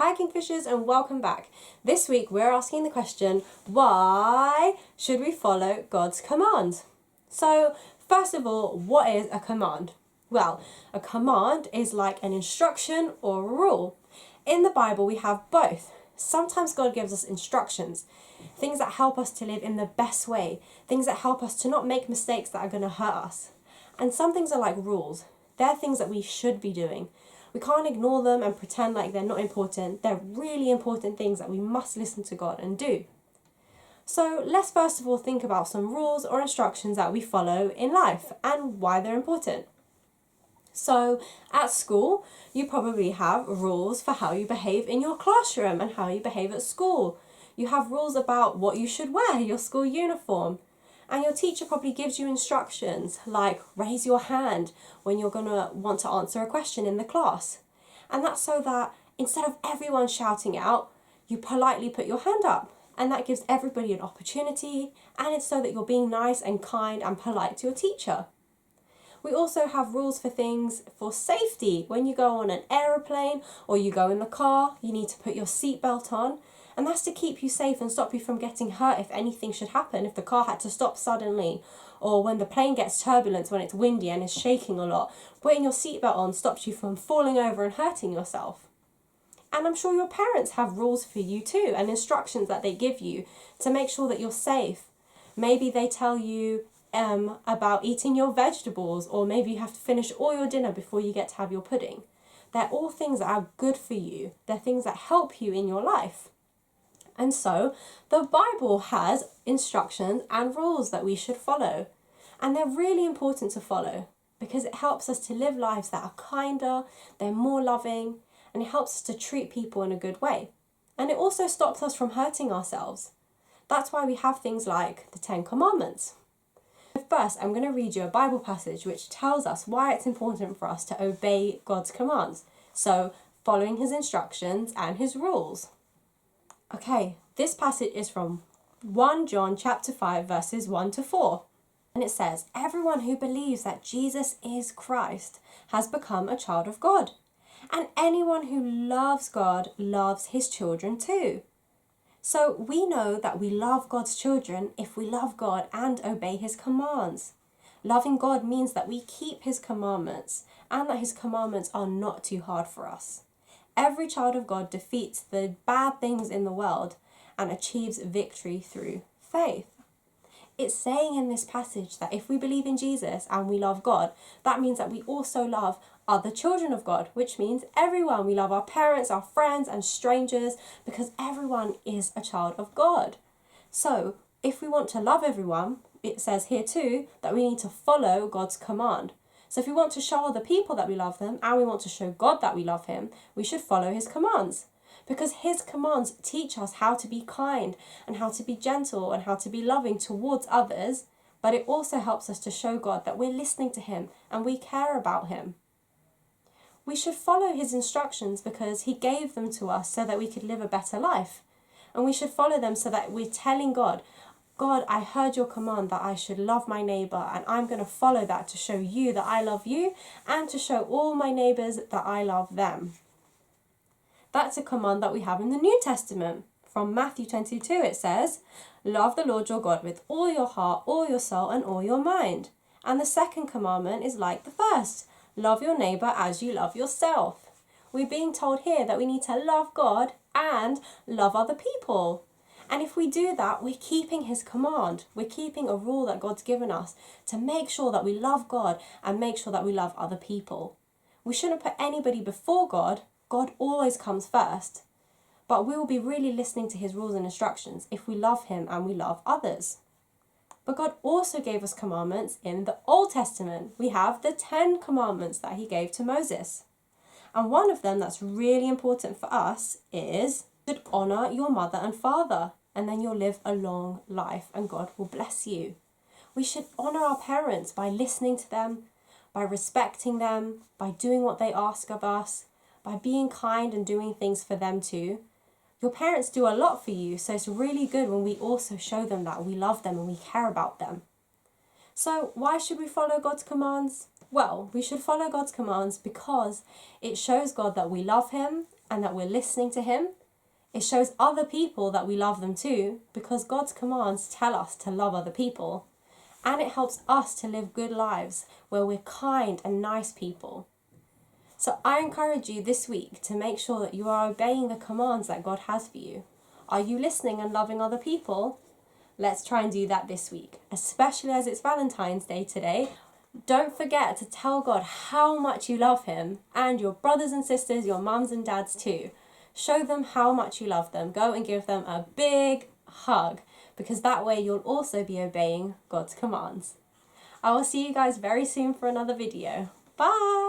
Hi Kingfishers and welcome back. This week we're asking the question, why should we follow God's command? So first of all, what is a command? Well, a command is like an instruction or a rule. In the Bible we have both. Sometimes God gives us instructions, things that help us to live in the best way, things that help us to not make mistakes that are going to hurt us. And some things are like rules. They're things that we should be doing. We can't ignore them and pretend like they're not important. They're really important things that we must listen to God and do. So let's first of all think about some rules or instructions that we follow in life and why they're important. So at school, you probably have rules for how you behave in your classroom and how you behave at school. You have rules about what you should wear, your school uniform. And your teacher probably gives you instructions like raise your hand when you're going to want to answer a question in the class. And that's so that instead of everyone shouting out, you politely put your hand up. And that gives everybody an opportunity, and it's so that you're being nice and kind and polite to your teacher. We also have rules for things for safety. When you go on an aeroplane or you go in the car, you need to put your seatbelt on. And that's to keep you safe and stop you from getting hurt if anything should happen, if the car had to stop suddenly, or when the plane gets turbulence, when it's windy and is shaking a lot. Putting your seatbelt on stops you from falling over and hurting yourself. And I'm sure your parents have rules for you too, and instructions that they give you to make sure that you're safe. Maybe they tell you about eating your vegetables, or maybe you have to finish all your dinner before you get to have your pudding. They're all things that are good for you. They're things that help you in your life. And so the Bible has instructions and rules that we should follow. And they're really important to follow because it helps us to live lives that are kinder, they're more loving, and it helps us to treat people in a good way. And it also stops us from hurting ourselves. That's why we have things like the 10 Commandments. First, I'm going to read you a Bible passage which tells us why it's important for us to obey God's commands. So, following his instructions and his rules. Okay, this passage is from 1 John chapter 5 verses 1 to 4. And it says, everyone who believes that Jesus is Christ has become a child of God. And anyone who loves God loves his children too. So we know that we love God's children if we love God and obey his commands. Loving God means that we keep his commandments and that his commandments are not too hard for us. Every child of God defeats the bad things in the world and achieves victory through faith. It's saying in this passage that if we believe in Jesus and we love God, that means that we also love other children of God, which means everyone. We love our parents, our friends, and strangers because everyone is a child of God. So if we want to love everyone, it says here too that we need to follow God's command. So if we want to show other people that we love them and we want to show God that we love him, we should follow his commands. Because his commands teach us how to be kind and how to be gentle and how to be loving towards others, but it also helps us to show God that we're listening to him and we care about him. We should follow his instructions because he gave them to us so that we could live a better life. And we should follow them so that we're telling God, God, I heard your command that I should love my neighbour, and I'm going to follow that to show you that I love you and to show all my neighbours that I love them. That's a command that we have in the New Testament. From Matthew 22 it says, love the Lord your God with all your heart, all your soul and all your mind. And the second commandment is like the first, love your neighbour as you love yourself. We're being told here that we need to love God and love other people. And if we do that, we're keeping his command. We're keeping a rule that God's given us to make sure that we love God and make sure that we love other people. We shouldn't put anybody before God. God always comes first. But we will be really listening to his rules and instructions if we love him and we love others. But God also gave us commandments in the Old Testament. We have the 10 commandments that he gave to Moses. And one of them that's really important for us is to honour your mother and father. And then you'll live a long life and God will bless you. We should honour our parents by listening to them, by respecting them, by doing what they ask of us, by being kind and doing things for them too. Your parents do a lot for you, so it's really good when we also show them that we love them and we care about them. So why should we follow God's commands? Well, we should follow God's commands because it shows God that we love him and that we're listening to Him. It shows other people that we love them too, because God's commands tell us to love other people. And it helps us to live good lives where we're kind and nice people. So I encourage you this week to make sure that you are obeying the commands that God has for you. Are you listening and loving other people? Let's try and do that this week, especially as it's Valentine's Day today. Don't forget to tell God how much you love Him, and your brothers and sisters, your mums and dads too. Show them how much you love them. Go and give them a big hug, because that way you'll also be obeying God's commands. I will see you guys very soon for another video. Bye!